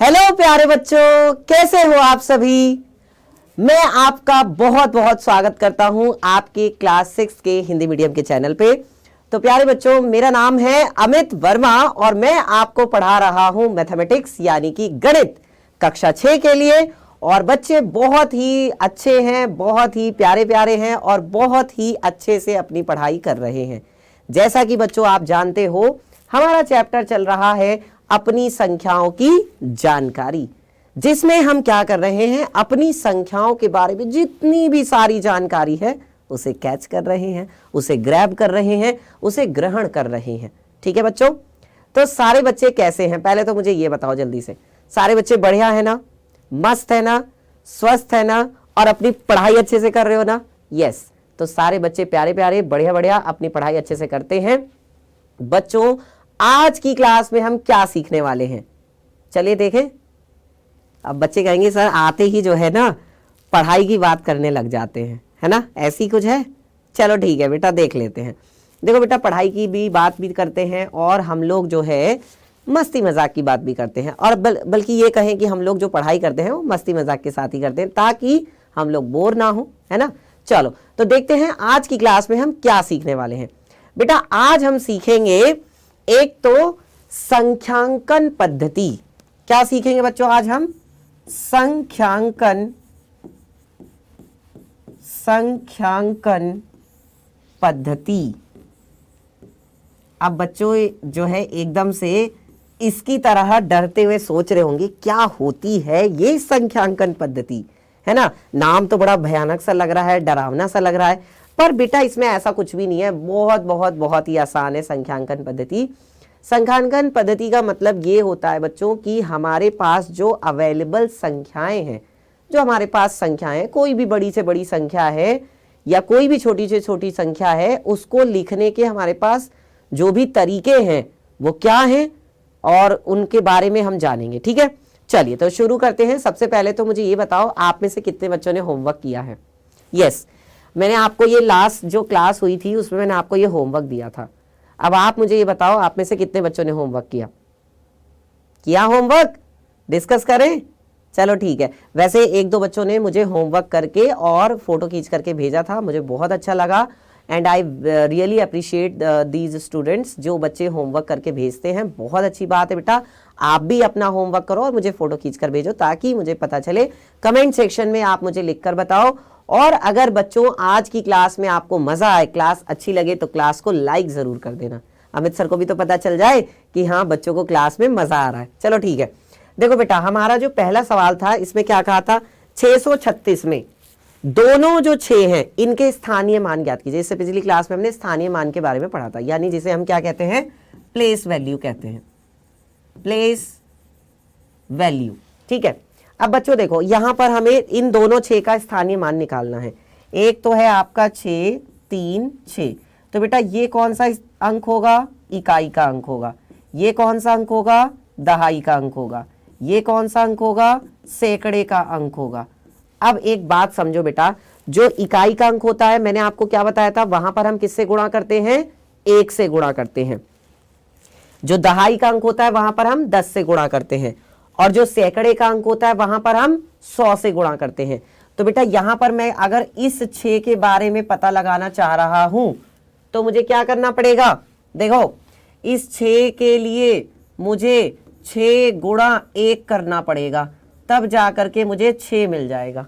Hello प्यारे बच्चों, कैसे हो आप सभी। मैं आपका बहुत बहुत स्वागत करता हूं आपके क्लास 6 के हिंदी मीडियम के चैनल पे। तो प्यारे बच्चों, मेरा नाम है अमित वर्मा और मैं आपको पढ़ा रहा हूं मैथमेटिक्स यानी कि गणित कक्षा 6 के लिए। और बच्चे बहुत ही अच्छे हैं, बहुत ही प्यारे प्यारे हैं और बहुत ही अच्छे से अपनी पढ़ाई कर रहे हैं। जैसा कि बच्चों आप जानते हो, हमारा चैप्टर चल रहा है अपनी संख्याओं की जानकारी, जिसमें हम क्या कर रहे हैं, अपनी संख्याओं के बारे में जितनी भी सारी जानकारी है उसे कैच कर रहे हैं, उसे ग्रैब कर रहे हैं, उसे ग्रहण कर रहे हैं। ठीक है बच्चों। तो सारे बच्चे कैसे हैं, पहले तो मुझे ये बताओ जल्दी से। सारे बच्चे बढ़िया है ना, मस्त है ना, स्वस्थ है ना, और अपनी पढ़ाई अच्छे से कर रहे हो ना। यस, तो सारे बच्चे प्यारे प्यारे बढ़िया बढ़िया अपनी पढ़ाई अच्छे से करते हैं। बच्चों, आज की क्लास में हम क्या सीखने वाले हैं, चलिए देखें। अब बच्चे कहेंगे सर आते ही जो है ना पढ़ाई की बात करने लग जाते हैं, है ना, ऐसी कुछ है। चलो ठीक है बेटा, देख लेते हैं। देखो बेटा, पढ़ाई की भी बात भी करते हैं और हम लोग जो है मस्ती मजाक की बात भी करते हैं। और बल्कि ये कहें कि हम लोग जो पढ़ाई करते हैं वो मस्ती मजाक के साथ ही करते हैं, ताकि हम लोग बोर ना हो, है ना। चलो तो देखते हैं आज की क्लास में हम क्या सीखने वाले हैं। बेटा आज हम सीखेंगे एक तो संख्यांकन पद्धति। क्या सीखेंगे बच्चों आज हम? संख्यांकन पद्धति। अब बच्चों जो है एकदम से इसकी तरह डरते हुए सोच रहे होंगे क्या होती है ये संख्यांकन पद्धति, है ना। नाम तो बड़ा भयानक सा लग रहा है, डरावना सा लग रहा है, पर बेटा इसमें ऐसा कुछ भी नहीं है। बहुत बहुत बहुत ही आसान है संख्यांकन पद्धति। संख्यांकन पद्धति का मतलब ये होता है बच्चों कि हमारे पास जो अवेलेबल संख्याएं हैं, जो हमारे पास संख्याएं, कोई भी बड़ी से बड़ी संख्या है या कोई भी छोटी से छोटी संख्या है, उसको लिखने के हमारे पास जो भी तरीके हैं वो क्या हैं और उनके बारे में हम जानेंगे। ठीक है, चलिए तो शुरू करते हैं। सबसे पहले तो मुझे ये बताओ, आप में से कितने बच्चों ने होमवर्क किया है? यस, मैंने आपको ये लास्ट जो क्लास हुई थी उसमें मैंने आपको ये होमवर्क दिया था। अब आप मुझे ये बताओ, आप में से कितने बच्चों ने होमवर्क किया होमवर्क? डिस्कस करें। चलो ठीक है। वैसे एक दो बच्चों ने मुझे होमवर्क करके और फोटो खींच करके भेजा था, मुझे बहुत अच्छा लगा। And I really appreciate these students, जो बच्चे होमवर्क करके भेजते हैं। बहुत अच्छी बात है बेटा, आप भी अपना होमवर्क करो और मुझे फोटो खींच कर भेजो, ताकि मुझे पता चले। कमेंट सेक्शन में आप मुझे लिख कर बताओ। और अगर बच्चों आज की क्लास में आपको मजा आए, क्लास अच्छी लगे, तो क्लास को लाइक जरूर कर देना। अमित सर को भी तो पता चल जाए कि हाँ बच्चों को क्लास में मजा आ रहा है। चलो ठीक है। देखो बेटा, हमारा जो पहला सवाल था इसमें क्या कहा था, 636 में दोनों जो 6 हैं इनके स्थानीय मान ज्ञात कीजिए। इससे पिछली क्लास में हमने स्थानीय मान के बारे में पढ़ा था, यानी जिसे हम क्या कहते हैं, प्लेस वैल्यू कहते हैं, प्लेस वैल्यू। ठीक है। अब बच्चों देखो, यहां पर हमें इन दोनों 6 का स्थानीय मान निकालना है। एक तो है आपका 6, 3, 6। तो बेटा ये कौन सा अंक होगा? इकाई का अंक होगा। ये कौन सा अंक होगा? दहाई का अंक होगा। ये कौन सा अंक होगा? सैकड़े का अंक होगा। अब एक बात समझो बेटा, जो इकाई का अंक होता है, मैंने आपको क्या बताया था, वहां पर हम किससे गुणा करते हैं? 1 से गुणा करते हैं। जो दहाई का अंक होता है वहां पर हम 10 से गुणा करते हैं। और जो सैकड़े का अंक होता है वहां पर हम 100 से गुणा करते हैं। तो बेटा यहां पर मैं अगर इस 6 के बारे में पता लगाना चाह रहा हूं तो मुझे क्या करना पड़ेगा? देखो, इस 6 के लिए मुझे 6 गुणा 1 करना पड़ेगा, तब जाकर के मुझे 6 मिल जाएगा।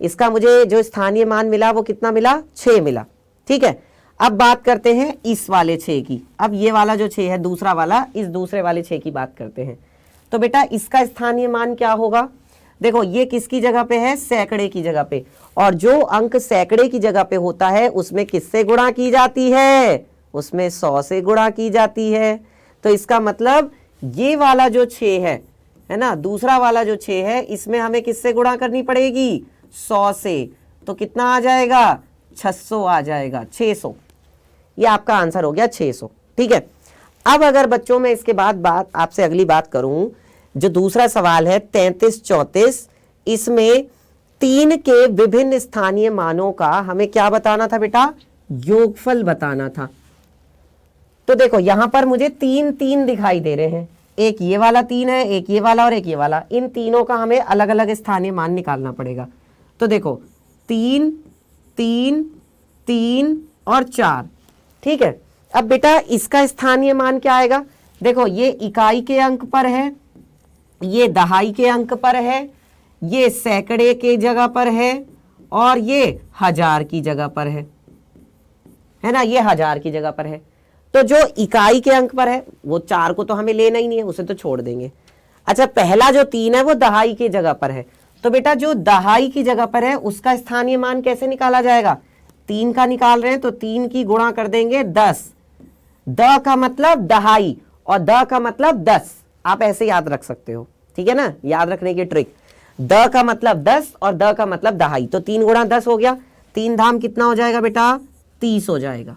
इसका मुझे जो स्थानीय मान मिला वो कितना मिला? 6 मिला। ठीक है। अब बात करते हैं इस वाले 6 की। अब ये वाला जो 6 है दूसरा वाला, इस दूसरे वाले 6 की बात करते हैं। तो बेटा इसका स्थानीय मान क्या होगा? देखो ये किसकी जगह पे है? सैकड़े की जगह पे। और जो अंक सैकड़े की जगह पे होता है उसमें किससे गुणा की जाती है? उसमें 100 से गुणा की जाती है। तो इसका मतलब ये वाला जो 6 है ना, दूसरा वाला जो 6 है, इसमें हमें किससे गुणा करनी पड़ेगी? 100 से। तो कितना आ जाएगा? 600 आ जाएगा, 600। ये आपका आंसर हो गया 600। ठीक है। अब अगर बच्चों में इसके बाद आपसे अगली बात करूं, जो दूसरा सवाल है 33, 34, इसमें 3 के विभिन्न स्थानीय मानों का हमें क्या बताना था बेटा? योगफल बताना था। तो देखो यहां पर मुझे 3 3 दिखाई दे रहे हैं, एक ये वाला 3 है, एक ये वाला और एक ये वाला, इन तीनों का हमें अलग अलग स्थानीय मान निकालना पड़ेगा। तो देखो 3 3 3 और 4, ठीक है। अब बेटा इसका स्थानीय मान क्या आएगा, देखो ये इकाई के अंक पर है, ये दहाई के अंक पर है, ये सैकड़े के जगह पर है और ये हजार की जगह पर है ना, ये हजार की जगह पर है। तो जो इकाई के अंक पर है वो 4 को तो हमें लेना ही नहीं है, उसे तो छोड़ देंगे। अच्छा पहला जो 3 है वो दहाई की जगह पर है, तो बेटा जो दहाई की जगह पर है उसका स्थानीय मान कैसे निकाला जाएगा, 3 का निकाल रहे हैं तो 3 की गुणा कर देंगे 10, द का मतलब दहाई और द का मतलब 10, आप ऐसे याद रख सकते हो, ठीक है ना, याद रखने की ट्रिक। द का मतलब 10 और द का मतलब दहाई, तो 3 गुणा 10 हो गया, 3 धाम कितना हो जाएगा बेटा, 30 हो जाएगा,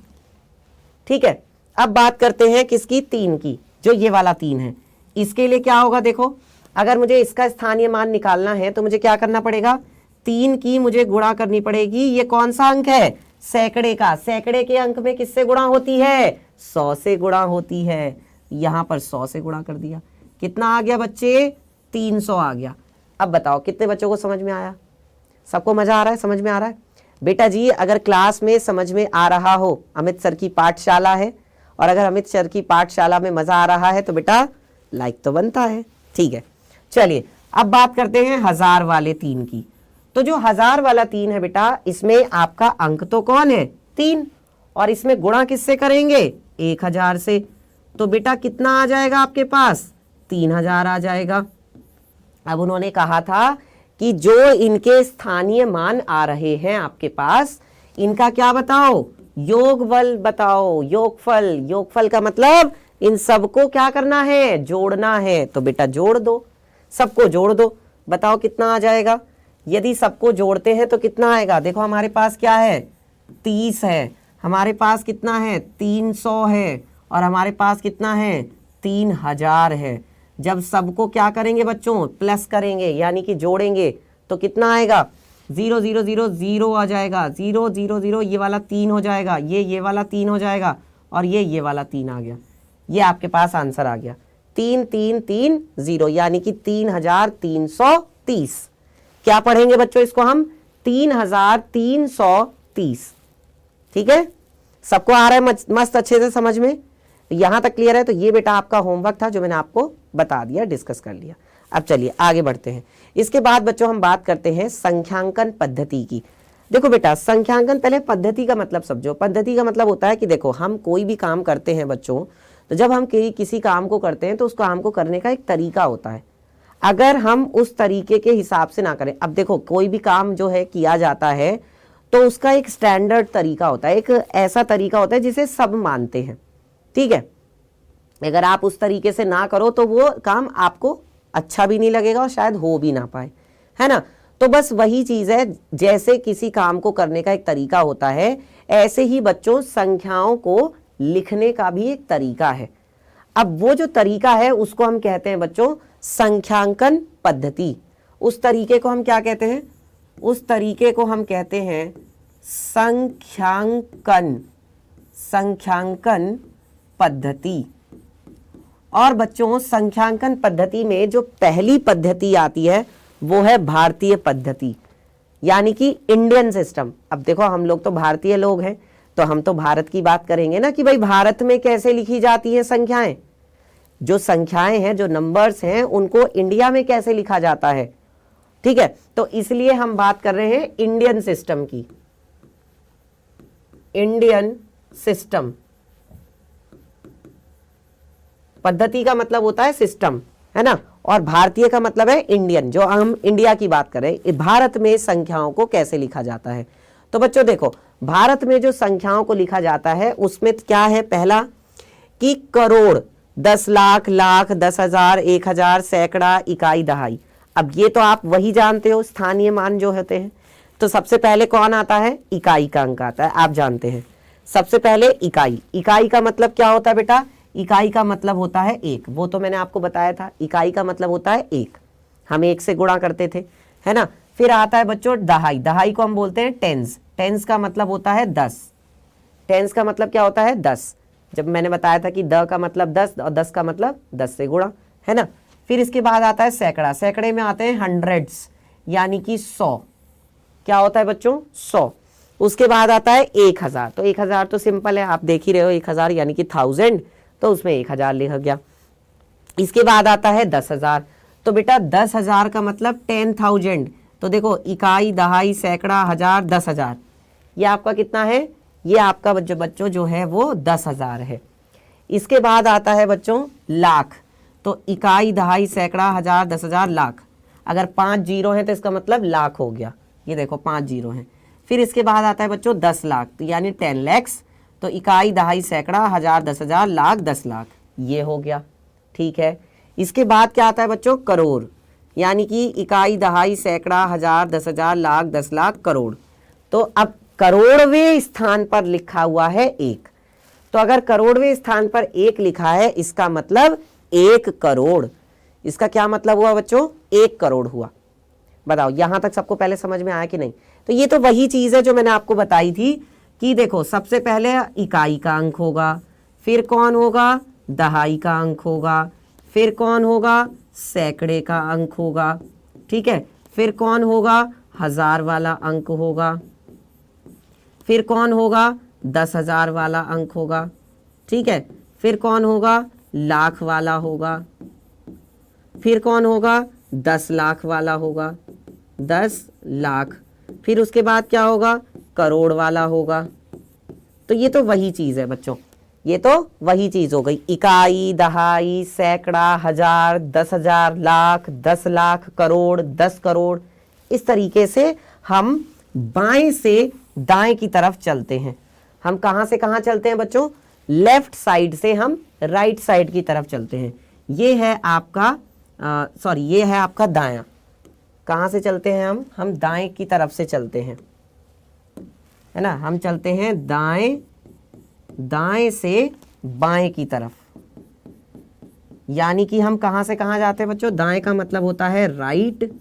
ठीक है। अब बात करते हैं किसकी, 3 की, जो ये वाला 3 है। इसके लिए क्या होगा, देखो अगर मुझे इसका स्थानीय मान निकालना है तो मुझे क्या करना पड़ेगा, 3 की मुझे गुणा करनी पड़ेगी, ये कौन सा अंक है, सैकड़े का, सैकड़े के अंक में किससे गुणा होती है, 100 से गुणा होती है, यहां पर 100 से गुणा कर दिया, कितना आ गया बच्चे, 300 आ गया। अब बताओ कितने बच्चों को समझ में आया, सबको मजा आ रहा है, समझ में आ रहा है बेटा जी। अगर क्लास में समझ में आ रहा हो, अमित सर की पाठशाला है, और अगर अमित सर की पाठशाला में मजा आ रहा है तो बेटा लाइक तो बनता है, ठीक है। चलिए अब बात करते हैं 1000 वाले 3 की। तो जो 1000 वाला 3 है बेटा, इसमें आपका अंक तो कौन है, 3, और इसमें गुणा किससे करेंगे, 1000 से, तो बेटा कितना आ जाएगा आपके पास, 3000 आ जाएगा। अब उन्होंने कहा था कि जो इनके स्थानीय मान आ रहे हैं आपके पास, इनका क्या बताओ, योगफल बताओ, योगफल, योगफल का मतलब इन सबको क्या करना है, जोड़ना है, तो बेटा जोड़ दो, सबको जोड़ दो, बताओ कितना आ जाएगा। यदि सबको जोड़ते हैं तो कितना आएगा, देखो हमारे पास क्या है, 30 है, हमारे पास कितना है, 300 है, और हमारे पास कितना है, 3000 है। जब सबको क्या करेंगे बच्चों, प्लस करेंगे, यानी कि जोड़ेंगे, तो कितना आएगा, 0 0 0 0 आ जाएगा, 0 0 0, ये वाला 3 हो जाएगा, ये वाला 3 हो जाएगा, और ये वाला 3 आ गया, ये आपके पास आंसर आ गया, 3 3 3 0, यानी कि 3330। क्या पढ़ेंगे बच्चों इसको हम, 3330, ठीक है। सबको आ रहा है मस्त अच्छे से समझ में, यहां तक क्लियर है। तो ये बेटा आपका होमवर्क था जो मैंने आपको बता दिया, डिस्कस कर लिया। अब चलिए आगे बढ़ते हैं। इसके बाद बच्चों हम बात करते हैं संख्यांकन पद्धति की। देखो बेटा संख्यांकन, पहले पद्धति का मतलब समझो। पद्धति का मतलब होता है कि देखो हम कोई भी काम करते हैं बच्चों, तो जब हम किसी काम को करते हैं तो उस काम को करने का एक तरीका होता है। अगर हम उस तरीके के हिसाब से ना करें, अब देखो कोई भी काम जो है किया जाता है तो उसका एक स्टैंडर्ड तरीका होता है, एक ऐसा तरीका होता है जिसे सब मानते हैं, ठीक है। अगर आप उस तरीके से ना करो तो वो काम आपको अच्छा भी नहीं लगेगा और शायद हो भी ना पाए, है ना। तो बस वही चीज है, जैसे किसी काम को करने का एक तरीका होता है, ऐसे ही बच्चों संख्याओं को लिखने का भी एक तरीका है। अब वो जो तरीका है उसको हम कहते हैं बच्चों संख्यांकन पद्धति। उस तरीके को हम क्या कहते हैं, उस तरीके को हम कहते हैं संख्यांकन पद्धति। और बच्चों संख्यांकन पद्धति में जो पहली पद्धति आती है वो है भारतीय पद्धति, यानी कि इंडियन सिस्टम। अब देखो हम लोग तो भारतीय लोग हैं, तो हम तो भारत की बात करेंगे ना कि भाई भारत में कैसे लिखी जाती है संख्याएं, जो संख्याएं हैं, जो नंबर्स हैं, उनको इंडिया में कैसे लिखा जाता है, ठीक है। तो इसलिए हम बात कर रहे हैं इंडियन सिस्टम की। इंडियन सिस्टम, पद्धति का मतलब होता है सिस्टम, है ना, और भारतीय का मतलब है इंडियन, जो हम इंडिया की बात कर रहे हैं। भारत में संख्याओं को कैसे लिखा जाता है, तो बच्चों देखो भारत में जो संख्याओं को लिखा जाता है उसमें क्या है, पहला कि करोड़, 10 लाख, लाख, 10,000, 1,000, सैकड़ा, इकाई, दहाई। अब ये तो आप वही जानते हो स्थानीय मान जो होते हैं। तो सबसे पहले कौन आता है, इकाई का अंक आता है, आप जानते हैं। सबसे पहले इकाई, इकाई का मतलब क्या होता है बेटा, इकाई का मतलब होता है एक, वो तो मैंने आपको बताया था, इकाई का मतलब होता है एक, हम एक से गुणा करते थे, है ना। फिर आता है बच्चों दहाई, दहाई को हम बोलते हैं टेंस, टेंस का मतलब होता है 10, टेंस का मतलब क्या होता है 10। जब मैंने बताया था कि द का मतलब 10 और 10 का मतलब 10 से गुणा, है ना। फिर इसके बाद आता है सैकड़ा, सैकड़े में आते हैं हंड्रेड्स यानी कि 100। क्या होता है बच्चों? 100। उसके बाद आता है 1000, तो 1000 तो सिंपल है, आप देख ही रहे हो, 1000 यानी कि 1000, तो उसमें 1000 लिखा गया। इसके बाद आता है 10,000, तो बेटा 10,000 का मतलब 10,000, तो देखो इकाई, दहाई, सैकड़ा, हजार, 10,000, ये आपका कितना है? ये आपका बच्चों जो है वो 10,000 है। इसके बाद आता है बच्चों लाख, तो इकाई, दहाई, सैकड़ा, हजार, 10,000, लाख। अगर 5 जीरो है तो इसका मतलब लाख हो गया, ये देखो 5 जीरो हैं। फिर इसके बाद आता है बच्चों 10 लाख, तो यानी 10 lakhs, तो इकाई, दहाई, सैकड़ा, हजार, 10,000, लाख, 10 लाख, ये हो गया। ठीक है। इसके बाद क्या आता है बच्चों? करोड़, यानी कि इकाई, दहाई, सैकड़ा, हजार, 10,000, लाख, 10 लाख, करोड़। तो अब करोड़वें स्थान पर लिखा हुआ है 1, तो अगर करोड़वें स्थान पर 1 लिखा है इसका मतलब 1 करोड़। इसका क्या मतलब हुआ बच्चों? 1 करोड़ हुआ। बताओ यहां तक सबको पहले समझ में आया कि नहीं? तो ये तो वही चीज है जो मैंने आपको बताई थी कि देखो सबसे पहले इकाई का अंक होगा, फिर कौन होगा? दहाई का अंक होगा, फिर कौन होगा? सैकड़े का अंक होगा, ठीक है, फिर कौन होगा? हजार वाला अंक होगा, फिर कौन होगा? 10,000 वाला अंक होगा, ठीक है, फिर कौन होगा? लाख वाला होगा, फिर कौन होगा? 10 लाख वाला होगा, 10 लाख, फिर उसके बाद क्या होगा? करोड़ वाला होगा। तो ये तो वही चीज है बच्चों, ये तो वही चीज हो गई, इकाई, दहाई, सैकड़ा, हजार, 10,000, लाख, 10 लाख, करोड़, 10 करोड़। इस तरीके से हम बाएं से दाएं की तरफ चलते हैं। हम कहां से कहां चलते हैं बच्चों? लेफ्ट साइड से हम राइट साइड की तरफ चलते हैं। ये है आपका ये है आपका दायां। कहां से चलते हैं हम दाएं की तरफ से चलते हैं, है ना। हम चलते हैं दाएं, दाएं से बाएं की तरफ, यानी कि हम कहां से कहां जाते हैं बच्चों? दाएं का मतलब होता है राइट,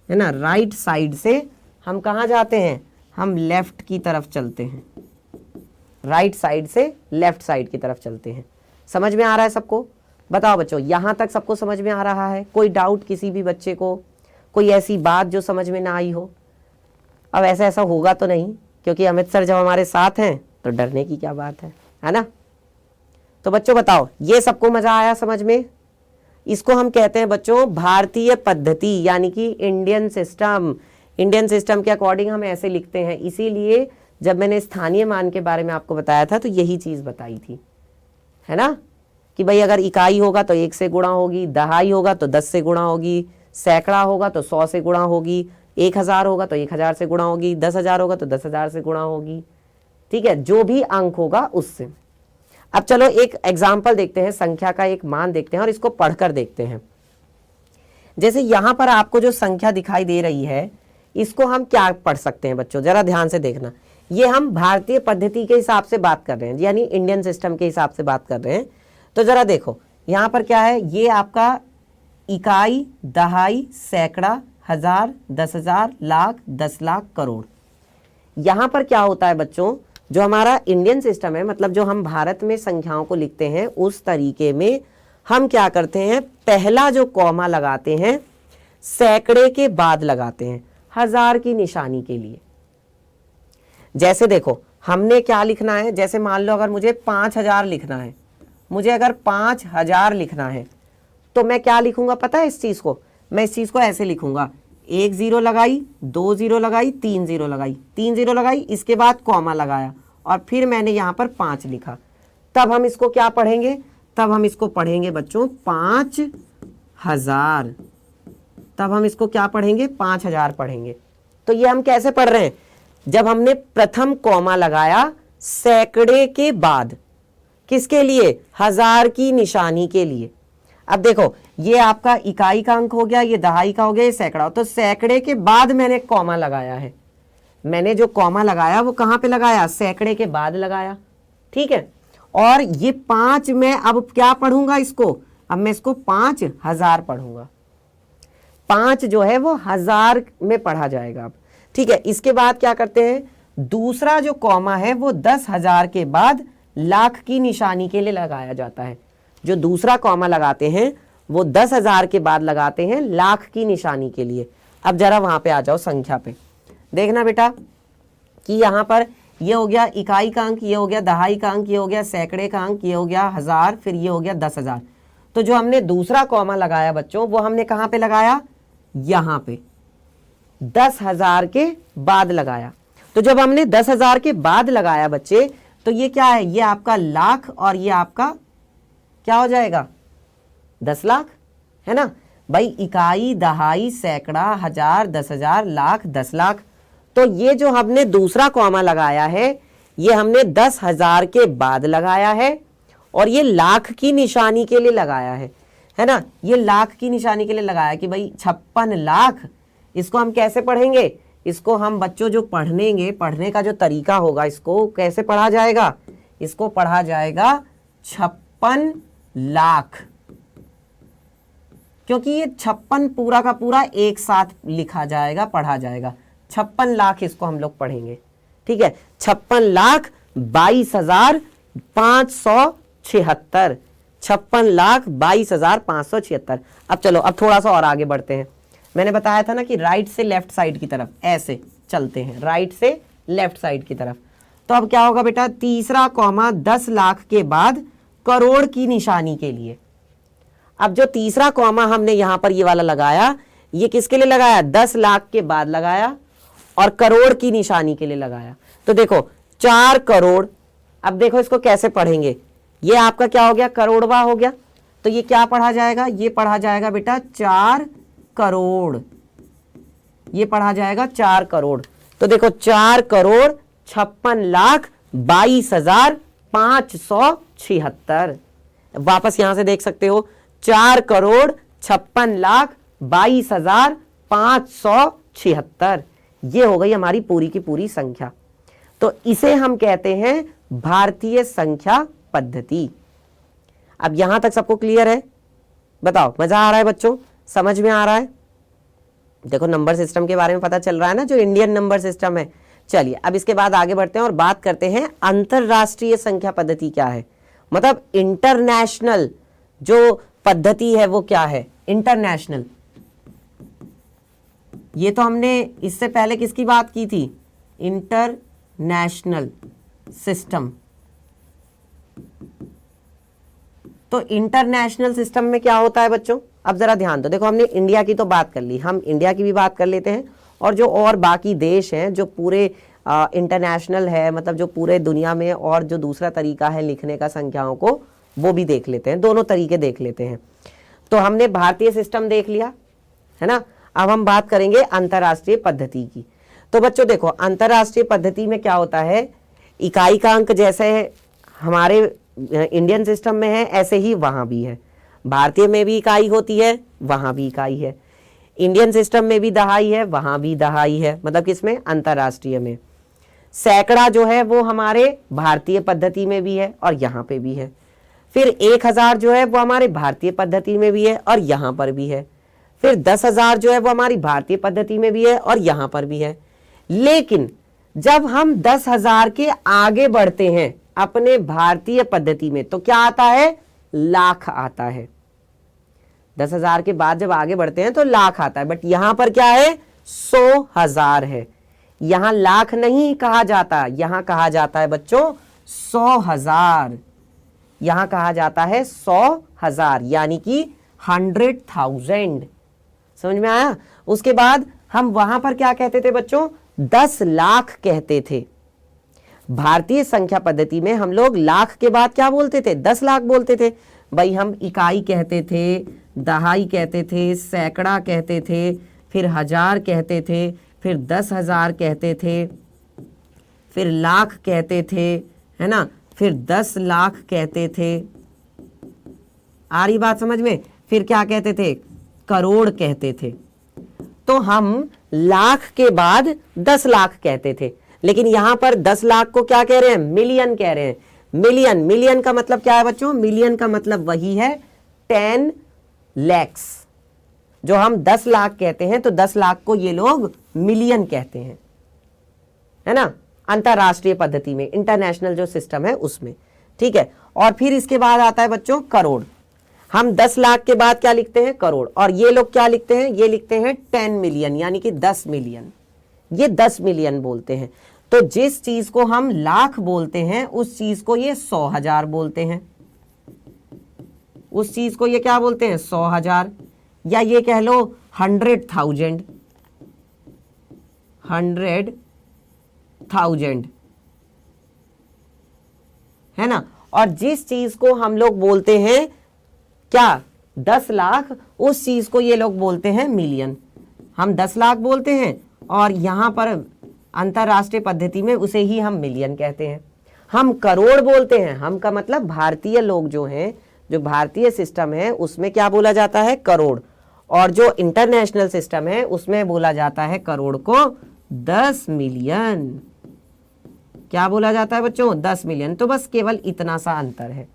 है ना। राइट साइड से हम कहां जाते हैं? हम लेफ्ट की तरफ चलते हैं, राइट साइड से लेफ्ट साइड की तरफ चलते हैं। समझ में आ रहा है सबको? बताओ बच्चों यहां तक सबको समझ में आ रहा है? कोई डाउट किसी भी बच्चे को? कोई ऐसी बात जो समझ में ना आई हो? अब ऐसा होगा तो नहीं, क्योंकि अमित सर जब हमारे साथ हैं तो डरने की क्या बात है ना। तो बच्चों बताओ ये सबको मजा आया समझ में? इसको हम कहते हैं बच्चों भारतीय पद्धति, यानी कि इंडियन सिस्टम। इंडियन सिस्टम के अकॉर्डिंग हम ऐसे लिखते हैं, इसीलिए जब मैंने स्थानीय मान के बारे में आपको बताया था तो यही चीज बताई थी, है ना, कि भाई अगर इकाई होगा तो 1 से गुणा होगी, दहाई होगा तो 10 से गुणा होगी, सैकड़ा होगा तो 100 से गुणा होगी, 1000 होगा तो 1000 से गुणा होगी, 10,000 होगा तो 10,000 से गुणा होगी, ठीक है, जो भी अंक होगा उससे। अब चलो एक एग्जाम्पल देखते हैं, संख्या का एक मान देखते हैं और इसको पढ़कर देखते हैं। जैसे यहां पर आपको जो संख्या दिखाई दे रही है इसको हम क्या पढ़ सकते हैं बच्चों? जरा ध्यान से देखना। ये हम भारतीय पद्धति के हिसाब से बात कर रहे हैं, यानी इंडियन सिस्टम के हिसाब से बात कर रहे हैं। तो जरा देखो यहां पर क्या है, ये आपका इकाई, दहाई, सैकड़ा, हजार, 10,000, लाख, 10 लाख, करोड़। यहां पर क्या होता है बच्चों, जो हमारा इंडियन सिस्टम है, मतलब जो हम भारत में संख्याओं को लिखते हैं उस तरीके में हम क्या करते हैं, पहला जो कॉमा लगाते हैं सैकड़े के बाद लगाते हैं, हजार की निशानी के लिए। जैसे देखो हमने क्या लिखना है, जैसे मान लो अगर मुझे 5,000 लिखना है, मुझे अगर 5,000 लिखना है तो मैं क्या लिखूंगा पता है इस चीज को? मैं इस चीज को ऐसे लिखूंगा, 1 0 लगाई, 2 0 लगाई, 3 0 लगाई, 3 0 लगाई, इसके बाद कॉमा लगाया और फिर मैंने यहां पर 5 लिखा। तब हम इसको क्या पढ़ेंगे? तब हम इसको पढ़ेंगे बच्चों 5,000। तब हम इसको क्या पढ़ेंगे? 5,000 पढ़ेंगे। तो ये हम कैसे पढ़ रहे हैं? जब हमने प्रथम कॉमा लगाया सैकड़े के बाद, किसके लिए? हजार की निशानी के लिए। अब देखो ये आपका इकाई का अंक हो गया, ये दहाई का हो गया, ये सैकड़ा, तो सैकड़े के बाद मैंने कॉमा लगाया है। मैंने जो कॉमा लगाया वो कहां पे लगाया? सैकड़े के बाद लगाया, ठीक है। और ये 5 मैं अब क्या पढ़ूंगा इसको? अब मैं इसको 5,000 पढ़ूंगा। 5 जो है वो हजार में पढ़ा जाएगा अब, ठीक है। इसके बाद क्या करते हैं, दूसरा जो कॉमा है वो 10,000 के बाद लाख की निशानी के लिए लगाया जाता है। जो दूसरा कॉमा लगाते हैं वो 10,000 के बाद लगाते हैं लाख की निशानी के लिए। अब जरा वहां पे आ जाओ संख्या पे, देखना बेटा कि यहां पर ये हो गया इकाई का अंक, ये हो गया दहाई का अंक, ये हो गया सैकड़े का अंक, ये हो गया हजार, फिर ये हो गया 10,000। तो जो हमने दूसरा कॉमा लगाया बच्चों वो हमने कहां पे लगाया, यहां पे 10,000 के बाद लगाया। तो जब हमने 10,000 के बाद लगाया बच्चे तो ये क्या है, ये आपका लाख और ये आपका क्या हो जाएगा 10 लाख, है ना भाई। इकाई दहाई सैकड़ा हजार 10,000 लाख 10 लाख। तो ये जो हमने दूसरा कॉमा लगाया है ये हमने 10,000 के बाद लगाया है और ये लाख की निशानी के लिए लगाया है ना। ये लाख की निशानी के लिए लगाया कि भाई 56 लाख। इसको हम कैसे पढ़ेंगे, इसको हम बच्चों जो पढ़नेंगे, पढ़ने का जो तरीका होगा इसको कैसे पढ़ा जाएगा, इसको पढ़ा जाएगा 56 लाख, क्योंकि ये 56 पूरा का पूरा एक साथ लिखा जाएगा, पढ़ा जाएगा। 56 लाख इसको हम लोग पढ़ेंगे, ठीक है। 56,22,576, 56,22,576। अब चलो अब थोड़ा सा और आगे बढ़ते हैं। मैंने बताया था ना कि राइट से लेफ्ट साइड की तरफ ऐसे चलते हैं, राइट से लेफ्ट साइड की तरफ। तो अब क्या होगा बेटा, तीसरा कॉमा 10 लाख के बाद करोड़ की निशानी के लिए। अब जो तीसरा कॉमा हमने यहां पर ये वाला लगाया, ये किसके लिए लगाया, 10 लाख के बाद लगाया और करोड़ की निशानी के लिए लगाया। तो देखो 4 करोड़। अब देखो इसको कैसे पढ़ेंगे, ये आपका क्या हो गया, करोड़वा हो गया। तो ये क्या पढ़ा जाएगा, ये पढ़ा जाएगा बेटा 4 करोड़, ये पढ़ा जाएगा 4 करोड़। तो देखो 4,22,576। वापस यहां से देख सकते हो 4,56,22,576। ये हो गई हमारी पूरी की पूरी संख्या। तो इसे हम कहते हैं भारतीय संख्या पद्धति। अब यहां तक सबको क्लियर है, बताओ मजा आ रहा है बच्चों, समझ में आ रहा है। देखो नंबर सिस्टम के बारे में पता चल रहा है ना, जो इंडियन नंबर सिस्टम है। चलिए अब इसके बाद आगे बढ़ते हैं और बात करते हैं अंतरराष्ट्रीय संख्या पद्धति क्या है, मतलब इंटरनेशनल जो पद्धति है वो क्या है, इंटरनेशनल। ये तो हमने इससे पहले किसकी बात की थी, इंटरनेशनल सिस्टम। तो इंटरनेशनल सिस्टम में क्या होता है बच्चों, अब जरा ध्यान दो। देखो हमने इंडिया की तो बात कर ली, हम इंडिया की भी बात कर लेते हैं और जो और बाकी देश हैं जो पूरे इंटरनेशनल है, मतलब जो पूरे दुनिया में और जो दूसरा तरीका है लिखने का संख्याओं को, वो भी देख लेते हैं, दोनों तरीके देख लेते हैं। तो हमने भारतीय सिस्टम देख लिया है ना। अब हम बात करेंगे अंतरराष्ट्रीय पद्धति की। तो बच्चों देखो अंतरराष्ट्रीय पद्धति में क्या होता है, इकाई का अंक जैसे हमारे इंडियन सिस्टम में है ऐसे ही वहां भी है। भारतीय में भी इकाई होती है, वहां भी इकाई है। इंडियन सिस्टम में भी दहाई है, वहां भी दहाई है, मतलब किसमें, अंतरराष्ट्रीय में। सैकड़ा जो है वो हमारे भारतीय पद्धति में भी है और यहाँ पे भी है। फिर 1,000 जो है वो हमारे भारतीय पद्धति में भी है और यहाँ पर भी है। फिर 10,000 जो है वो हमारी भारतीय पद्धति में भी है और यहाँ पर भी है। लेकिन जब हम 10,000 के आगे बढ़ते हैं अपने भारतीय पद्धति में तो क्या आता है, लाख आता है। 10,000 के बाद जब आगे बढ़ते हैं तो लाख आता है, बट यहां पर क्या है, 100,000 है। यहां लाख नहीं कहा जाता, यहां कहा जाता है बच्चों 100,000। यहां कहा जाता है 100,000 यानी कि 100,000। समझ में आया। उसके बाद हम वहां पर क्या कहते थे बच्चों, 10 लाख कहते थे। भारतीय संख्या पद्धति में हम लोग लाख के बाद क्या बोलते थे, 10 लाख बोलते थे। भाई हम इकाई कहते थे, दहाई कहते थे, सैकड़ा कहते थे, फिर हजार कहते थे, फिर 10,000 कहते थे, फिर लाख कहते थे, है ना, फिर 10 लाख कहते थे। आ रही बात समझ में। फिर क्या कहते थे, करोड़ कहते थे। तो हम लाख के बाद 10 लाख कहते थे, लेकिन यहां पर 10 लाख को क्या कह रहे हैं, मिलियन कह रहे हैं। मिलियन, मिलियन का मतलब क्या है बच्चों, मिलियन का मतलब वही है 10 lakhs। जो हम 10 लाख कहते हैं तो 10 लाख को ये लोग मिलियन कहते हैं, है ना, अंतरराष्ट्रीय पद्धति में, इंटरनेशनल जो सिस्टम है उसमें। ठीक है। और फिर इसके बाद आता है बच्चों करोड़। हम 10 लाख के बाद क्या लिखते हैं? करोड़। और ये लोग क्या लिखते हैं? ये लिखते हैं 10 मिलियन, यानी कि 10 मिलियन। ये 10 मिलियन बोलते हैं। तो जिस चीज को हम लाख बोलते हैं उस चीज को ये 100,000 बोलते हैं। उस चीज को ये क्या बोलते हैं? 100,000, या ये कह लो 100,000, 100,000, है ना। और जिस चीज को हम लोग बोलते हैं क्या 10 लाख, उस चीज को ये लोग बोलते हैं मिलियन। हम 10 लाख बोलते हैं और यहां पर अंतरराष्ट्रीय पद्धति में उसे ही हम मिलियन कहते हैं। हम करोड़ बोलते हैं, हम का मतलब भारतीय लोग जो हैं, जो भारतीय सिस्टम है उसमें क्या बोला जाता है? करोड़। और जो इंटरनेशनल सिस्टम है उसमें बोला जाता है करोड़ को 10 मिलियन। क्या बोला जाता है बच्चों? 10 मिलियन। तो बस केवल इतना सा अंतर है,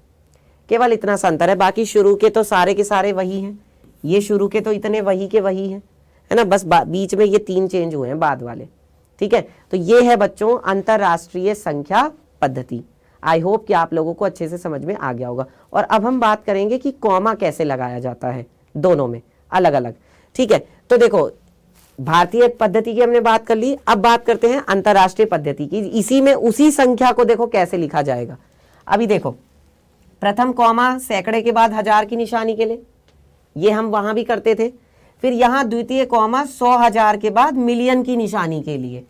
केवल इतना सा अंतर है। बाकी शुरू के तो सारे के सारे वही हैं, ये शुरू के तो इतने वही के वही हैं, है ना। बस बीच में ये 3 चेंज हुए हैं बाद वाले, ठीक है। तो ये है बच्चों अंतरराष्ट्रीय संख्या पद्धति। आई होप कि आप लोगों को अच्छे से समझ में आ गया होगा। और अब हम बात करेंगे कि कॉमा कैसे लगाया जाता है दोनों में अलग अलग, ठीक है। तो देखो भारतीय पद्धति की हमने बात कर ली, अब बात करते हैं अंतरराष्ट्रीय पद्धति की। इसी में उसी संख्या को देखो कैसे लिखा जाएगा। अभी देखो प्रथम कॉमा सैकड़े के बाद हजार की निशानी के लिए, ये हम वहां भी करते थे। फिर यहां द्वितीय कॉमा 100,000 के बाद मिलियन की निशानी के लिए।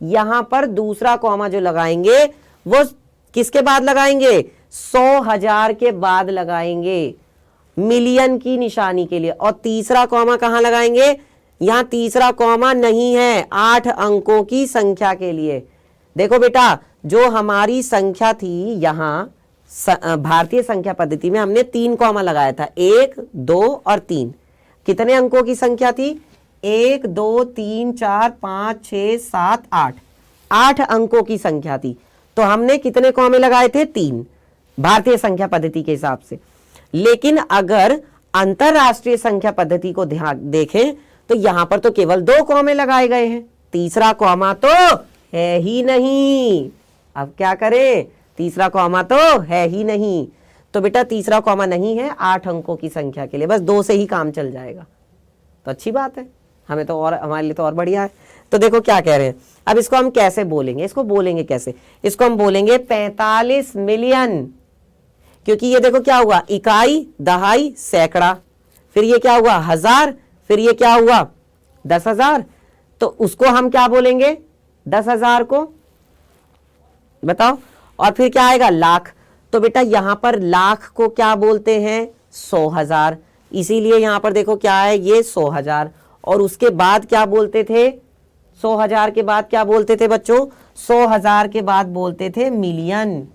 यहां पर दूसरा कॉमा जो लगाएंगे वो किसके बाद लगाएंगे? 100,000 के बाद लगाएंगे मिलियन की निशानी के लिए। और तीसरा कॉमा कहां लगाएंगे? यहां तीसरा कॉमा नहीं है, 8 अंकों की संख्या के लिए। देखो बेटा, जो हमारी संख्या थी यहां भारतीय संख्या पद्धति में हमने 3 कॉमा लगाया था, 1, 2 और 3। कितने अंकों की संख्या थी? 1, 2, 3, 4, 5, 6, 7, 8। 8 अंकों की संख्या थी। तो हमने कितने कॉमे लगाए थे? 3, भारतीय संख्या पद्धति के हिसाब से। लेकिन अगर अंतरराष्ट्रीय संख्या पद्धति को ध्यान देखें तो यहां पर तो केवल 2 कॉमे लगाए गए हैं, तीसरा कॉमा तो है ही नहीं। अब क्या करें? तीसरा कॉमा तो है ही नहीं। तो बेटा तीसरा कॉमा नहीं है 8 अंकों की संख्या के लिए, बस 2 से ही काम चल जाएगा। तो अच्छी बात है, हमें तो और हमारे लिए तो और बढ़िया है। तो देखो क्या कह रहे हैं, अब इसको हम कैसे बोलेंगे? इसको बोलेंगे कैसे? इसको हम बोलेंगे 45 मिलियन, क्योंकि ये देखो क्या हुआ, इकाई, दहाई, सैकड़ा, फिर ये क्या हुआ हजार, फिर ये क्या हुआ 10,000। तो उसको हम क्या बोलेंगे? 10,000 को, बताओ। और फिर क्या आएगा? लाख। तो बेटा यहां पर लाख को क्या बोलते हैं? 100,000। इसीलिए यहां पर देखो क्या है, ये 100,000। और उसके बाद क्या बोलते थे? 100,000 के बाद क्या बोलते थे बच्चों? 100,000 के बाद बोलते थे मिलियन,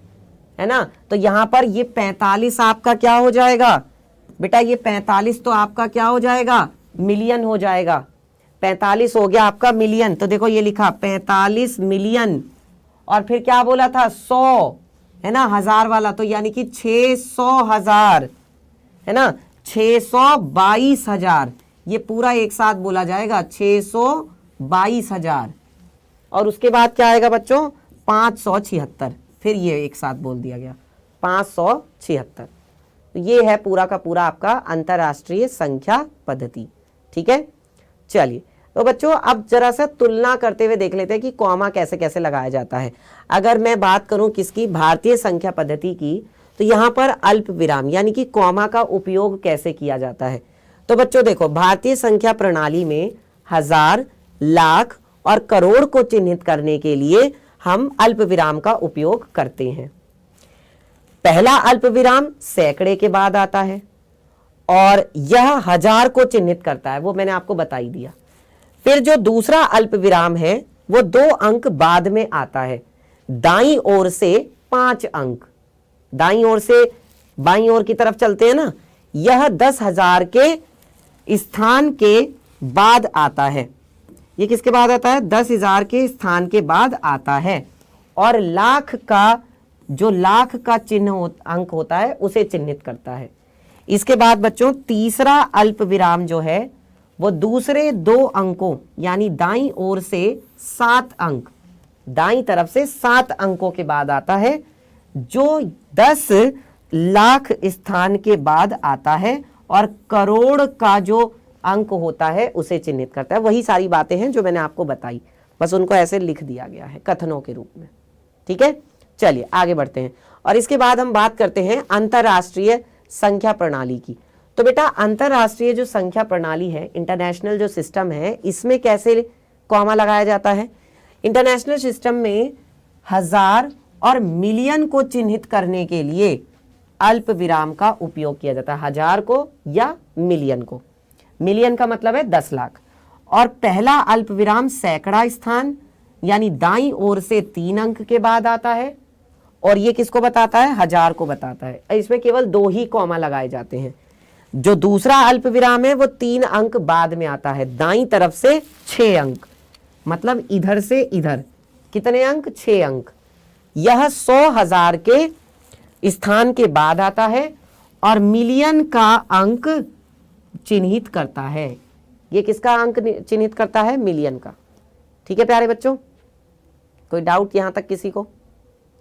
है ना। तो यहां पर ये 45 आपका क्या हो जाएगा बेटा? ये 45 तो आपका क्या हो जाएगा? मिलियन हो जाएगा। 45 हो गया आपका मिलियन। तो देखो ये लिखा 45 मिलियन। और फिर क्या बोला था? 100, है ना, हजार वाला, तो यानी कि 600,000, है ना, 622,000। ये पूरा एक साथ बोला जाएगा, 622,000। और उसके बाद क्या आएगा बच्चों? 576। फिर ये एक साथ बोल दिया गया 576। तो ये है पूरा का पूरा आपका अंतरराष्ट्रीय संख्या पद्धति, ठीक है। चलिए तो बच्चों अब जरा सा तुलना करते हुए देख लेते हैं कि कॉमा कैसे कैसे लगाया जाता है। अगर मैं बात करूं किसकी? भारतीय संख्या पद्धति की, तो यहां पर अल्प विराम यानी कि कॉमा का उपयोग कैसे किया जाता है। तो बच्चों देखो भारतीय संख्या प्रणाली में हजार, लाख और करोड़ को चिन्हित करने के लिए हम अल्प विराम का उपयोग करते हैं। पहला अल्प विराम सैकड़े के बाद आता है और यह हजार को चिन्हित करता है, वो मैंने आपको बता ही दिया। फिर जो दूसरा अल्प विराम है वो 2 अंक बाद में आता है, दाईं ओर से 5 अंक, दाईं ओर से बाईं ओर की तरफ चलते हैं ना, यह 10,000 के स्थान के बाद आता है। ये किसके बाद आता है? 10,000 के स्थान के बाद आता है। और लाख का जो लाख का चिन्ह अंक होता है उसे चिन्हित करता है। इसके बाद बच्चों तीसरा अल्प विराम जो है वो दूसरे 2 अंकों यानी दाईं ओर से 7 अंक, दाईं तरफ से 7 अंकों के बाद आता है, जो 10 लाख स्थान के बाद आता है और करोड़ का जो अंक होता है उसे चिन्हित करता है। वही सारी बातें हैं जो मैंने आपको बताई, बस उनको ऐसे लिख दिया गया है कथनों के रूप में। ठीक है, चलिए आगे बढ़ते हैं। और इसके बाद हम बात करते हैं अंतरराष्ट्रीय संख्या प्रणाली की। तो बेटा अंतरराष्ट्रीय जो संख्या प्रणाली है, इंटरनेशनल जो सिस्टम है, इसमें कैसे कॉमा लगाया जाता है? इंटरनेशनल सिस्टम में हजार और मिलियन को चिन्हित करने के लिए अल्प विराम का उपयोग किया जाता है, हजार को या मिलियन को। मिलियन का मतलब है 10 लाख। और पहला अल्प विराम सैकड़ा स्थान यानी दाईं ओर से 3 अंक के बाद आता है, और ये किसको बताता है? हजार को बताता है। इसमें केवल 2 ही कॉमा लगाए जाते हैं। जो दूसरा अल्प विराम है वो 3 अंक बाद में आता है, दाईं तरफ से 6 अंक, मतलब इधर से इधर कितने अंक? 6 अंक। यह 100,000 के स्थान के बाद आता है और मिलियन का अंक चिन्हित करता है। ये किसका अंक चिन्हित करता है? मिलियन का। ठीक है प्यारे बच्चों, कोई डाउट यहां तक किसी को?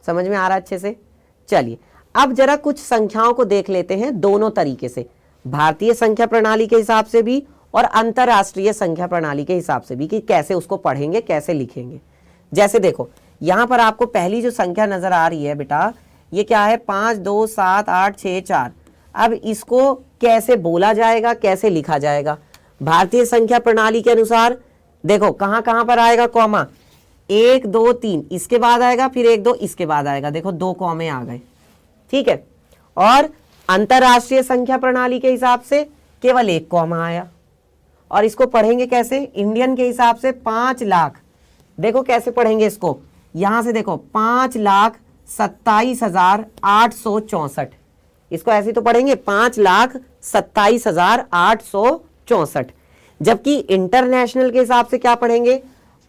समझ में आ रहा है अच्छे से? चलिए अब जरा कुछ संख्याओं को देख लेते हैं दोनों तरीके से, भारतीय संख्या प्रणाली के हिसाब से भी और अंतरराष्ट्रीय संख्या प्रणाली के हिसाब से भी, कि कैसे उसको पढ़ेंगे, कैसे लिखेंगे। जैसे देखो यहां पर आपको पहली जो संख्या नजर आ रही है बेटा, ये क्या है? 5 2 7 8 6 4। अब इसको कैसे बोला जाएगा, कैसे लिखा जाएगा? भारतीय संख्या प्रणाली के अनुसार देखो कहां कहां पर आएगा कॉमा? 1 2 3 इसके बाद आएगा, फिर 1 2 इसके बाद आएगा। देखो 2 कॉमे आ गए। ठीक है, और अंतरराष्ट्रीय संख्या प्रणाली के हिसाब से केवल 1 कॉमा आया। और इसको पढ़ेंगे कैसे? इंडियन के हिसाब से 5 लाख। देखो कैसे पढ़ेंगे इसको, यहां से देखो 5,27,864। इसको ऐसे तो पढ़ेंगे 5,27,864। जबकि इंटरनेशनल के हिसाब से क्या पढ़ेंगे?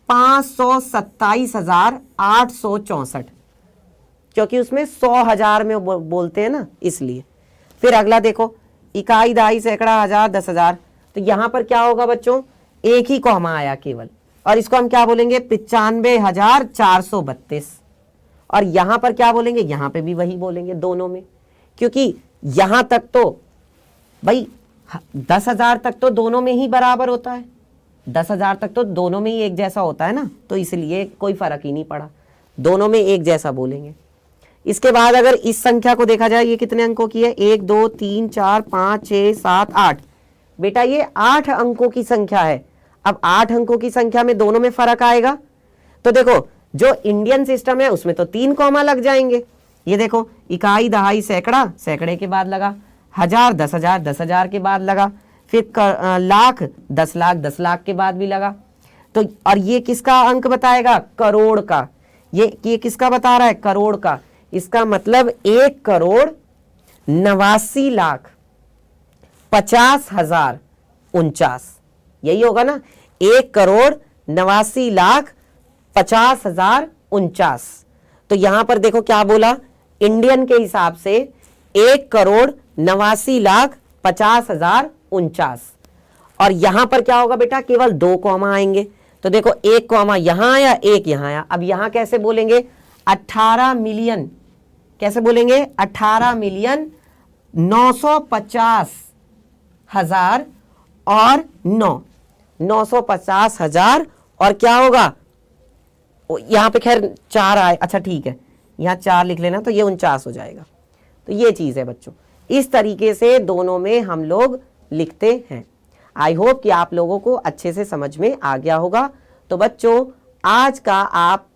527,864, क्योंकि उसमें 100,000 में बोलते हैं ना, इसलिए। फिर अगला देखो, इकाई, दहाई, सैकड़ा, हजार, 10,000। तो यहां पर क्या होगा बच्चों? 1 ही कॉमा आया केवल, और इसको हम क्या बोलेंगे? 95,432। और यहां पर क्या बोलेंगे? यहां पे भी वही बोलेंगे दोनों में, क्योंकि यहां तक तो भाई 10,000 तक तो दोनों में ही बराबर होता है, 10,000 तक तो दोनों में ही एक जैसा होता है ना, तो इसलिए कोई फर्क ही नहीं पड़ा, दोनों में एक जैसा बोलेंगे। इसके बाद अगर इस संख्या को देखा जाए, ये कितने अंकों की है? 1 2 3 4 5 6 7 8। बेटा ये 8 अंकों की संख्या है। अब 8 अंकों की संख्या में दोनों में फर्क आएगा। तो देखो जो इंडियन सिस्टम है उसमें तो 3 कॉमा लग जाएंगे। ये देखो इकाई, दहाई, सैकड़ा, सैकड़े के बाद लगा, हजार, 10,000, 10,000 के बाद लगा, फिर लाख, 10 लाख, 10 लाख के बाद भी लगा। तो और ये किसका अंक बताएगा? करोड़ का। ये किसका बता रहा है? करोड़ का। इसका मतलब 1,89,50,49। यही होगा ना, 1,89,50,49। तो यहां पर देखो क्या बोला, इंडियन के हिसाब से 1,89,50,49। और यहां पर क्या होगा बेटा? केवल 2 कॉमा आएंगे। तो देखो 1 कॉमा यहां आया, 1 यहां आया। अब यहां कैसे बोलेंगे? 18 मिलियन। कैसे बोलेंगे? 18,950,000 और 950,000। और क्या होगा? यहां पे खैर 4 आए, अच्छा ठीक है, यहां 4 लिख लेना, तो ये 49 हो जाएगा। तो ये चीज है बच्चों, इस तरीके से दोनों में हम लोग लिखते हैं। आई होप कि आप लोगों को अच्छे से समझ में आ गया होगा। तो बच्चों आज का आप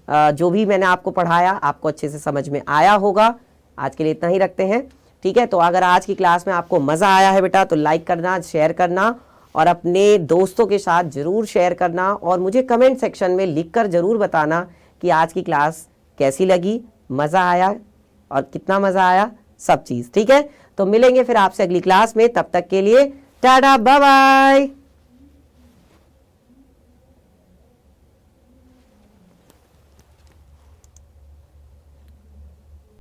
जो भी मैंने आपको पढ़ाया आपको अच्छे से समझ में आया होगा। आज के लिए इतना ही रखते हैं, ठीक है। तो अगर आज की क्लास में आपको मजा आया है बेटा तो लाइक करना, शेयर करना और अपने दोस्तों के साथ जरूर शेयर करना, और मुझे कमेंट सेक्शन में लिखकर जरूर बताना कि आज की क्लास कैसी लगी, मजा आया और कितना मजा आया, सब चीज, ठीक है। तो मिलेंगे फिर आपसे अगली क्लास में, तब तक के लिए टाटा बाय बाय।